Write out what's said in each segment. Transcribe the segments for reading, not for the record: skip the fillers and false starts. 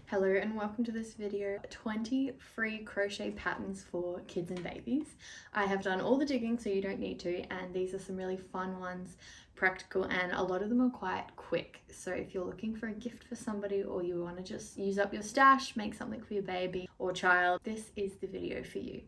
Hello and welcome to this video. 20 free crochet patterns for kids and babies. I have done all the digging so you don't need to, and these are some really fun ones, practical, and a lot of them are quite quick. So if you're looking for a gift for somebody or you want to just use up your stash, make something for your baby or child, this is the video for you.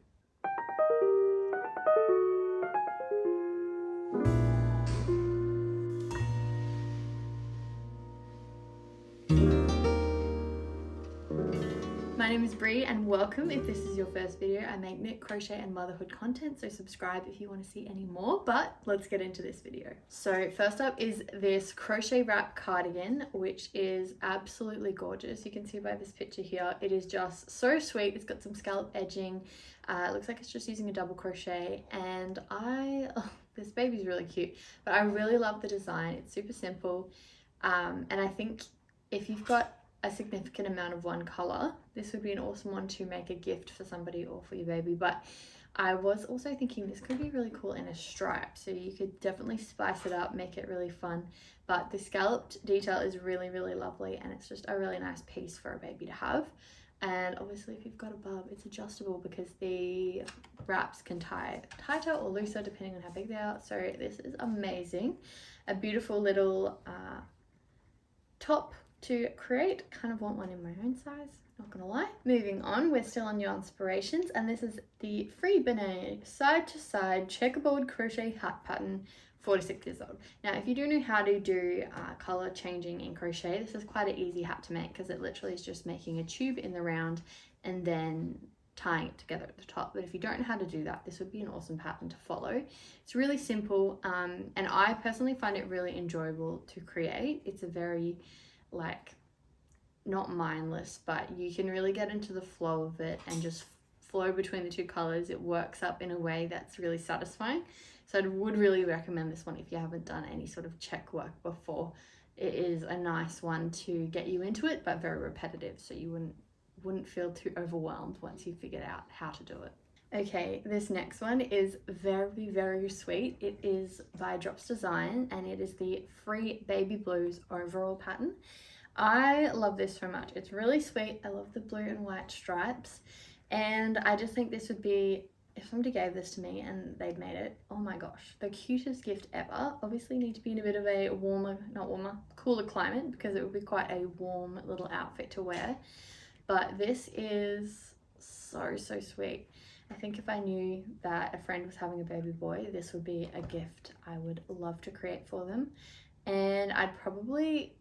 My name is Brie and welcome. If this is your first video, I make knit, crochet and motherhood content, so subscribe if you want to see any more, but let's get into this video. So first up is this crochet wrap cardigan, which is absolutely gorgeous. You can see by this picture here, it is just so sweet. It's got some scallop edging. It looks like it's just using a double crochet, and this baby's really cute, but I really love the design. It's super simple, and I think if you've got a significant amount of one color, this would be an awesome one to make a gift for somebody or for your baby. But I was also thinking this could be really cool in a stripe, so you could definitely spice it up, make it really fun. But the scalloped detail is really lovely, and it's just a really nice piece for a baby to have. And obviously if you've got a bub, it's adjustable because the wraps can tie tighter or looser depending on how big they are. So this is amazing. A beautiful little top to create. Kind of want one in my own size, not gonna lie. Moving on, we're still on your inspirations, and this is the Free Beanie side to side checkerboard crochet hat pattern, 4 to 6 years old. Now if you do know how to do color changing in crochet, this is quite an easy hat to make because it literally is just making a tube in the round and then tying it together at the top. But if you don't know how to do that, this would be an awesome pattern to follow. It's really simple, and I personally find it really enjoyable to create. It's a very not mindless, but you can really get into the flow of it and just flow between the two colors. It works up in a way that's really satisfying. So I would really recommend this one if you haven't done any sort of check work before. It is a nice one to get you into it, but very repetitive, so you wouldn't feel too overwhelmed once you figured out how to do it. Okay, this next one is very sweet. It is by Drops Design, and it is the Free Baby Blues overall pattern. I love this so much. It's really sweet. I love the blue and white stripes, and I just think this would be, if somebody gave this to me and they'd made it, oh my gosh, the cutest gift ever. Obviously need to be in a bit of a cooler climate, because it would be quite a warm little outfit to wear. But this is so sweet. I think if I knew that a friend was having a baby boy, this would be a gift I would love to create for them. And I'd probably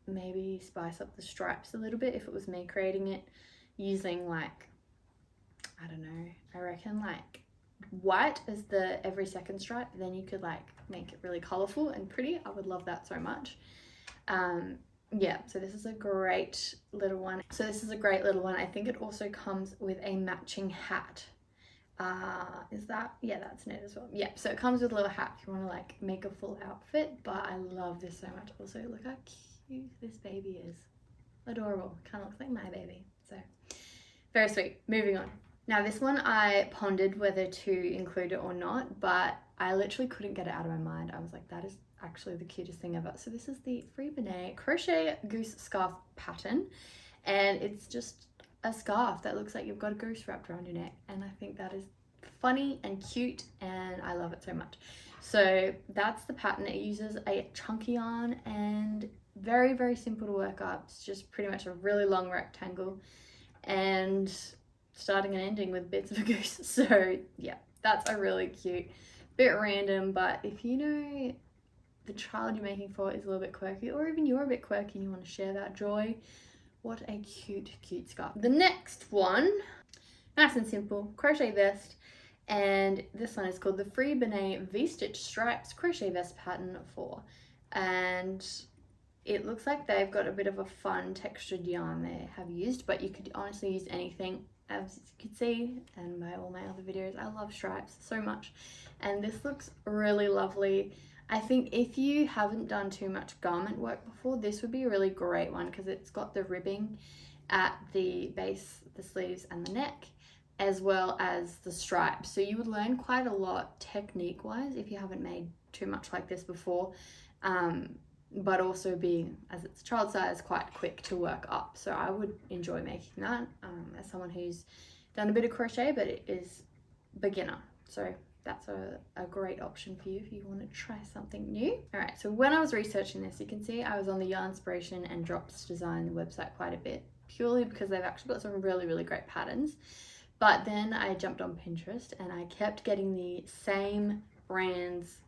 maybe spice up the stripes a little bit if it was me creating it, using I don't know, I reckon white as the every second stripe. Then you could make it really colorful and pretty. I would love that so much. Yeah, so this is a great little one. I think it also comes with a matching hat. Yeah, that's knit as well. Yeah, so it comes with a little hat if you want to make a full outfit. But I love this so much. Also, look how cute this baby is. Adorable. Kind of looks like my baby. So very sweet. Moving on. Now this one I pondered whether to include it or not, but I literally couldn't get it out of my mind. I was like, that is actually the cutest thing ever. So this is the Free Beanie Crochet Goose Scarf pattern, and it's just a scarf that looks like you've got a goose wrapped around your neck, and I think that is funny and cute, and I love it so much. So that's the pattern. It uses a chunky yarn and very simple to work up. It's just pretty much a really long rectangle and starting and ending with bits of a goose. So yeah, that's a really cute, bit random, but if you know the child you're making for is a little bit quirky, or even you're a bit quirky and you want to share that joy, what a cute scarf. The next one, nice and simple, Crochet Vest, and this one is called the Free Beanie V-Stitch Stripes Crochet Vest Pattern 4, and it looks like they've got a bit of a fun textured yarn they have used, but you could honestly use anything. As you can see, and by all my other videos, I love stripes so much, and this looks really lovely. I think if you haven't done too much garment work before, this would be a really great one because it's got the ribbing at the base, the sleeves and the neck, as well as the stripes. So you would learn quite a lot technique wise if you haven't made too much like this before. but also being, as it's child size, quite quick to work up. So I would enjoy making that as someone who's done a bit of crochet, but it is beginner. So that's a great option for you if you want to try something new. All right, so when I was researching this, you can see I was on the Yarnspiration and Drops Design website quite a bit, purely because they've actually got some really, really great patterns. But then I jumped on Pinterest and I kept getting the same brands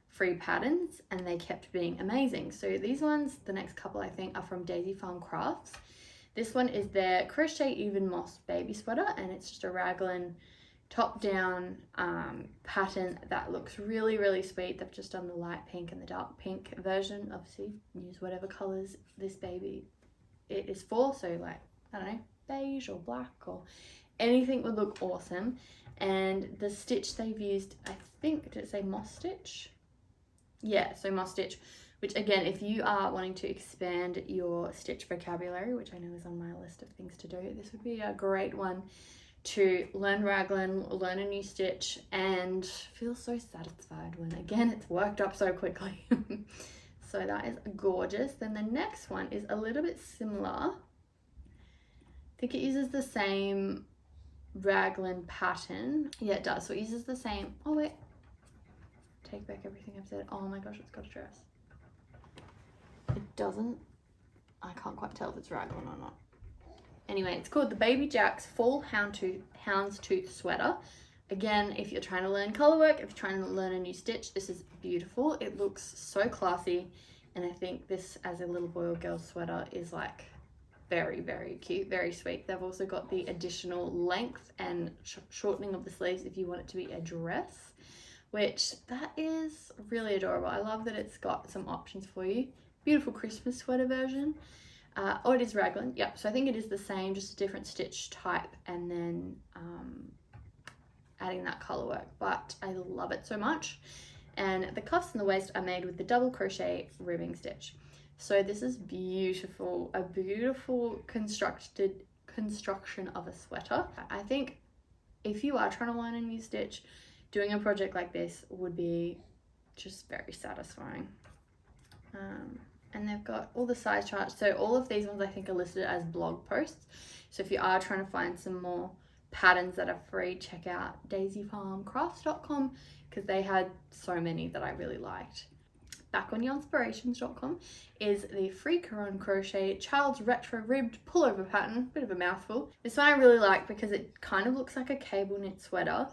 free patterns, and they kept being amazing. So these ones, the next couple I think, are from Daisy Farm Crafts. This one is their Crochet Even Moss baby sweater, and it's just a raglan top down pattern that looks really, really sweet. They've just done the light pink and the dark pink version. Obviously use whatever colors this baby it is for, so like, I don't know, beige or black or anything would look awesome. And the stitch they've used, I think, did it say moss stitch? Yeah, so moss stitch, which again, if you are wanting to expand your stitch vocabulary, which I know is on my list of things to do, this would be a great one to learn raglan, learn a new stitch, and feel so satisfied when, again, it's worked up so quickly. So that is gorgeous. Then the next one is a little bit similar. I think it uses the same raglan pattern. Yeah, it does. So it uses the same, oh wait, take back everything I've said. Oh my gosh, it's got a dress. It doesn't, I can't quite tell if it's raglan or not. Anyway, it's called the Baby Jack's Fall Houndstooth Sweater. Again, if you're trying to learn color work, if you're trying to learn a new stitch, this is beautiful. It looks so classy, and I think this as a little boy or girl sweater is like very, very cute, very sweet. They've also got the additional length and shortening of the sleeves if you want it to be a dress, which that is really adorable. I love that it's got some options for you. Beautiful Christmas sweater version. Oh, it is raglan. Yep, so I think it is the same, just a different stitch type, and then adding that color work. But I love it so much. And the cuffs and the waist are made with the double crochet ribbing stitch. So this is beautiful, a beautiful construction of a sweater. I think if you are trying to learn a new stitch, doing a project like this would be just very satisfying. And they've got all the size charts. So all of these ones I think are listed as blog posts. So if you are trying to find some more patterns that are free, check out daisyfarmcrafts.com because they had so many that I really liked. Back on yarnspirations.com is the Free Caron Crochet Child's Retro Ribbed Pullover pattern. Bit of a mouthful. This one I really like because it kind of looks like a cable knit sweater,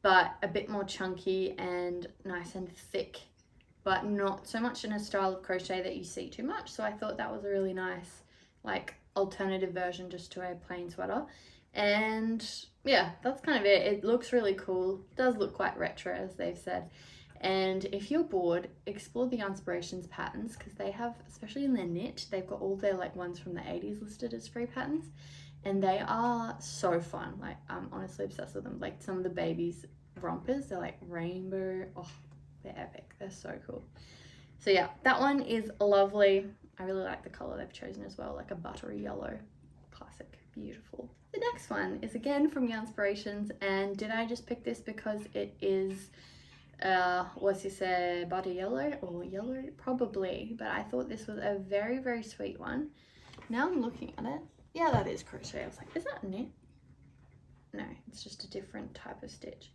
but a bit more chunky and nice and thick, but not so much in a style of crochet that you see too much. So I thought that was a really nice, like, alternative version just to a plain sweater. And yeah, that's kind of it. It looks really cool. It does look quite retro, as they've said. And if you're bored, explore the Yarnspirations patterns because they have, especially in their knit, they've got all their like ones from the 80s listed as free patterns, and they are so fun. Like, I'm honestly obsessed with them. Like some of the babies' rompers, they're like rainbow. Oh, they're epic. They're so cool. So yeah, that one is lovely. I really like the color they've chosen as well, like a buttery yellow. Classic, beautiful. The next one is again from Yarnspirations, and did I just pick this because it is was this a butter yellow or yellow? Probably, but I thought this was a very, very sweet one. Now I'm looking at it. Yeah, that is crochet. I was like, is that knit? No, it's just a different type of stitch.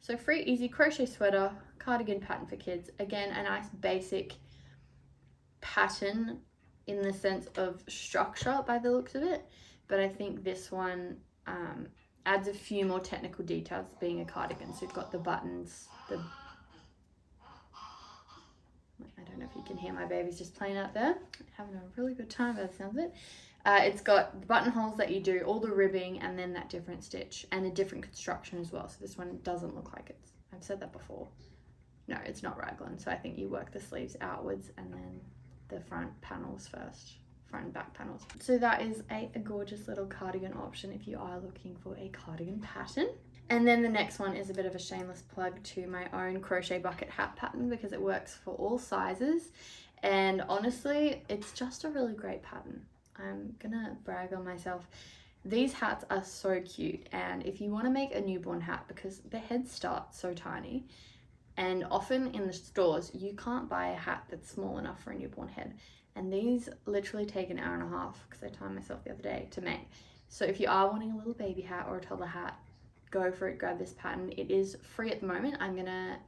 So free easy crochet sweater, cardigan pattern for kids. Again, a nice basic pattern in the sense of structure by the looks of it, but I think this one adds a few more technical details being a cardigan. So you've got the buttons, I don't know if you can hear my baby's just playing out there, having a really good time by the sounds of it. It's got the buttonholes that you do, all the ribbing, and then that different stitch and a different construction as well. So this one doesn't look like it's, I've said that before. No, it's not raglan. So I think you work the sleeves outwards and then the front panels first, front and back panels. So that is a gorgeous little cardigan option if you are looking for a cardigan pattern. And then the next one is a bit of a shameless plug to my own crochet bucket hat pattern because it works for all sizes. And honestly, it's just a really great pattern. I'm gonna brag on myself. These hats are so cute, and if you want to make a newborn hat, because their heads start so tiny And often in the stores, you can't buy a hat that's small enough for a newborn head. And these literally take an hour and a half, because I timed myself the other day, to make. So if you are wanting a little baby hat or a toddler hat, go for it, grab this pattern. It is free at the moment. I'm gonna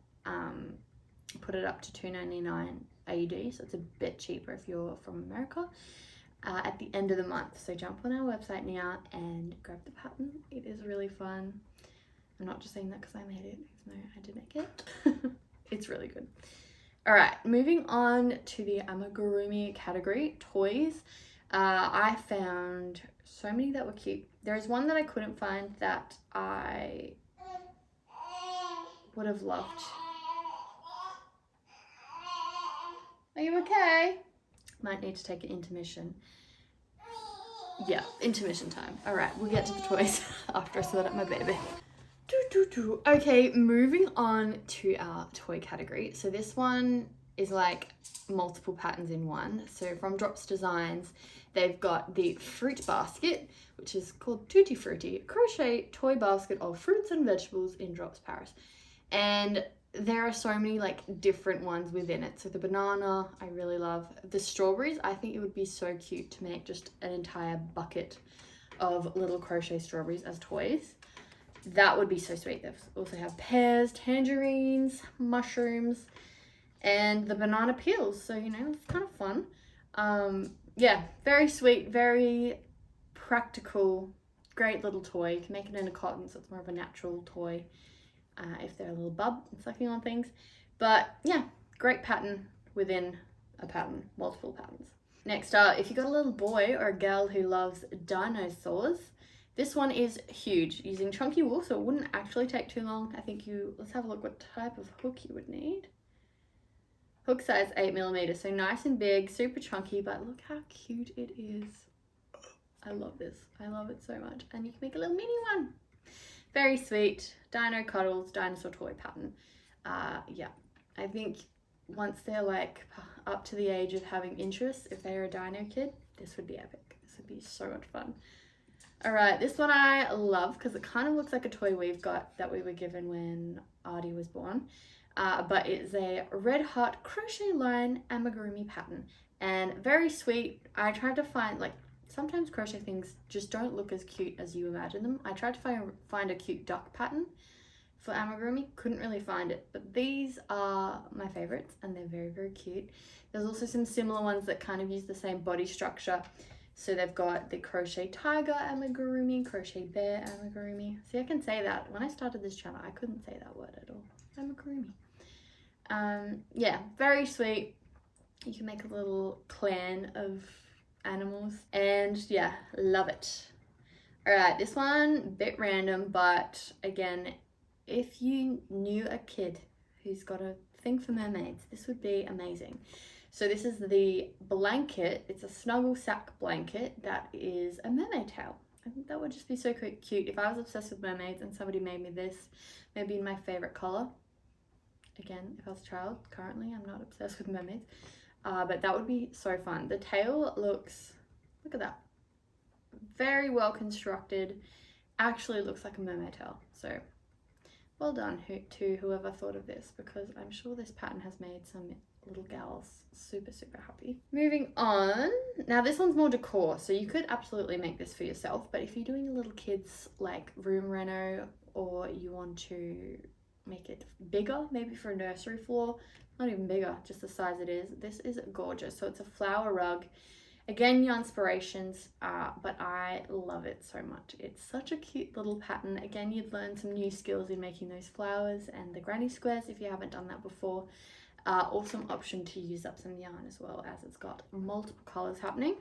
put it up to $2.99 AUD, so it's a bit cheaper if you're from America, at the end of the month. So jump on our website now and grab the pattern. It is really fun. I'm not just saying that because I made it, even though I did make it. It's really good. All right, moving on to the Amigurumi category, toys. I found so many that were cute. There is one that I couldn't find that I would have loved. Are you okay? Might need to take an intermission. Yeah, intermission time. All right, we'll get to the toys after I sort out my baby. Okay, moving on to our toy category. So this one is like multiple patterns in one. So from Drops Designs, they've got the fruit basket, which is called Tutti Frutti, crochet toy basket of fruits and vegetables in Drops Paris. And there are so many like different ones within it. So the banana, I really love. The strawberries, I think it would be so cute to make just an entire bucket of little crochet strawberries as toys. That would be so sweet. They also have pears, tangerines, mushrooms, and the banana peels. So, you know, it's kind of fun. Yeah, very sweet, very practical, great little toy. You can make it in a cotton, so it's more of a natural toy if they're a little bub and sucking on things. But yeah, great pattern within a pattern, multiple patterns. Next up, if you've got a little boy or a girl who loves dinosaurs, this one is huge, using chunky wool, so it wouldn't actually take too long. I think let's have a look what type of hook you would need. Hook size 8mm, so nice and big, super chunky, but look how cute it is. I love this. I love it so much. And you can make a little mini one. Very sweet. Dino Cuddles, dinosaur toy pattern. Yeah, I think once they're like up to the age of having interests, if they're a dino kid, this would be epic. This would be so much fun. All right, this one I love because it kind of looks like a toy we've got that we were given when Artie was born. But it's a red heart crochet line amigurumi pattern, and very sweet. I tried to find, like, sometimes crochet things just don't look as cute as you imagine them. I tried to find a cute duck pattern for amigurumi, couldn't really find it, but these are my favorites and they're very, very cute. There's also some similar ones that kind of use the same body structure. So they've got the crochet tiger amigurumi, crochet bear amigurumi. See, I can say that. When I started this channel, I couldn't say that word at all. Amigurumi. Yeah, very sweet. You can make a little clan of animals, and yeah, love it. All right, this one, bit random, but again, if you knew a kid who's got a thing for mermaids, this would be amazing. So this is the blanket. It's a snuggle sack blanket that is a mermaid tail. I think that would just be so cute. If I was obsessed with mermaids and somebody made me this, maybe in my favorite color. Again, if I was a child, currently I'm not obsessed with mermaids. But that would be so fun. The tail looks, look at that. Very well constructed. Actually looks like a mermaid tail. So well done to whoever thought of this, because I'm sure this pattern has made some little gals super, super happy. Moving on. Now this one's more decor, so you could absolutely make this for yourself, but if you're doing a little kids like room reno, or you want to make it bigger, maybe for a nursery floor, not even bigger, just the size it is, this is gorgeous. So it's a flower rug. Again, your inspirations, but I love it so much. It's such a cute little pattern. Again, you'd learn some new skills in making those flowers and the granny squares if you haven't done that before. Awesome option to use up some yarn as well, as it's got multiple colors happening,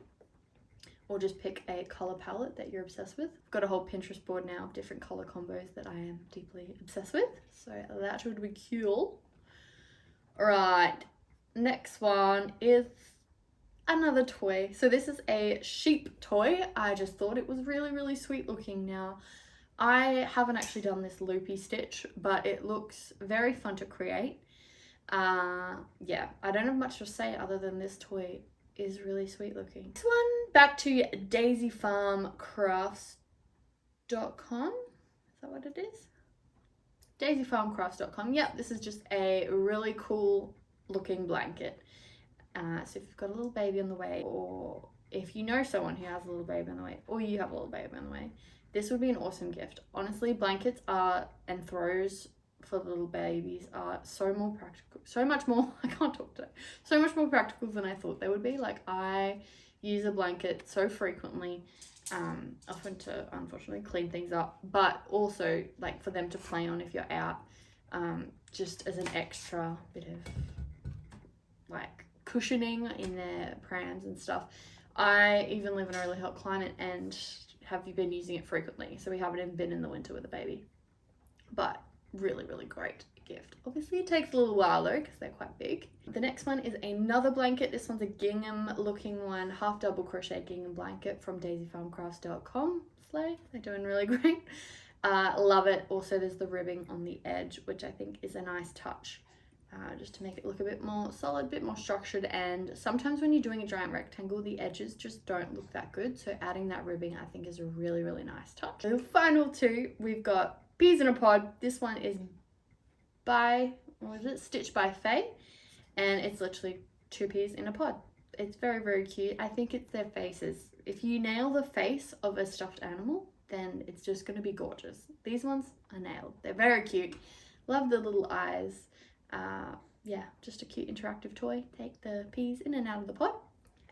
or just pick a color palette that you're obsessed with. I've got a whole Pinterest board now of different color combos that I am deeply obsessed with, so that would be cool. All right, next one is another toy. So this is a sheep toy. I just thought it was really, really sweet looking. Now, I haven't actually done this loopy stitch, but it looks very fun to create. Yeah, I don't have much to say other than this toy is really sweet looking. This one, back to daisyfarmcrafts.com. Is that what it is? daisyfarmcrafts.com. Yep, this is just a really cool looking blanket. So if you've got a little baby on the way, or if you know someone who has a little baby on the way, or you have a little baby on the way, this would be an awesome gift. Honestly, blankets are, and throws for little babies are so more practical, so much more, I can't talk today, so much more practical than I thought they would be. Like, I use a blanket so frequently, often to unfortunately clean things up, but also like for them to play on if you're out, just as an extra bit of like cushioning in their prams and stuff. I even live in a really hot climate and have been using it frequently, so we haven't even been in the winter with a baby, but really, really great gift. Obviously it takes a little while though because they're quite big. The next one is another blanket. This one's a gingham looking one, half double crochet gingham blanket from daisyfarmcrafts.com. Slay, they're doing really great. Love it. Also there's the ribbing on the edge, which I think is a nice touch, just to make it look a bit more solid, a bit more structured. And sometimes when you're doing a giant rectangle, the edges just don't look that good, so adding that ribbing I think is a really, really nice touch. The final two, we've got Peas in a Pod. This one is by, what is it, Stitched by Faye, and it's literally 2 peas in a pod. It's very, very cute. I think it's their faces. If you nail the face of a stuffed animal, then it's just going to be gorgeous. These ones are nailed. They're very cute. Love the little eyes. Yeah, just a cute interactive toy. Take the peas in and out of the pot.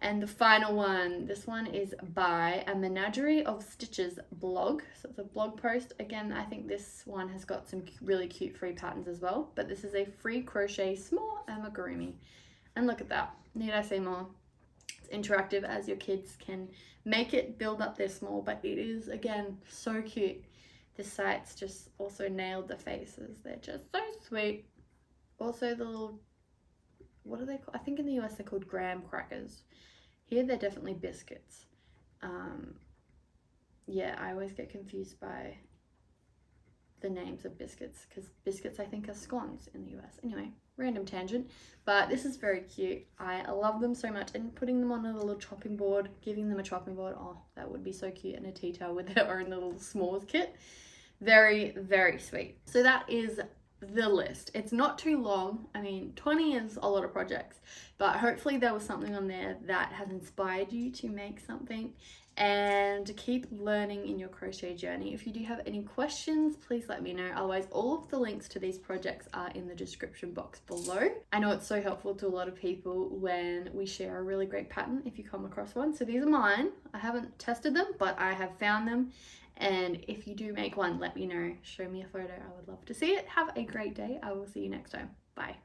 And the final one, this one is by a Menagerie of Stitches blog. So it's a blog post. Again, I think this one has got some really cute free patterns as well. But this is a free crochet small amigurumi. And look at that. Need I say more? It's interactive, as your kids can make it, build up their small. But it is, again, so cute. This site's just also nailed the faces. They're just so sweet. Also the little, what are they called? I think in the US they're called graham crackers. Here they're definitely biscuits. Yeah, I always get confused by the names of biscuits, because biscuits I think are scones in the US. Anyway, random tangent, but this is very cute. I love them so much, and putting them on a little chopping board, giving them a chopping board, oh, that would be so cute, and a tea towel with their own little s'mores kit. Very, very sweet. So that is the list. It's not too long. I mean, 20 is a lot of projects, but hopefully there was something on there that has inspired you to make something and keep learning in your crochet journey. If you do have any questions, please let me know. Otherwise, all of the links to these projects are in the description box below. I know it's so helpful to a lot of people when we share a really great pattern if you come across one. So these are mine. I haven't tested them, but I have found them. And if you do make one, let me know. Show me a photo. I would love to see it. Have a great day. I will see you next time. Bye.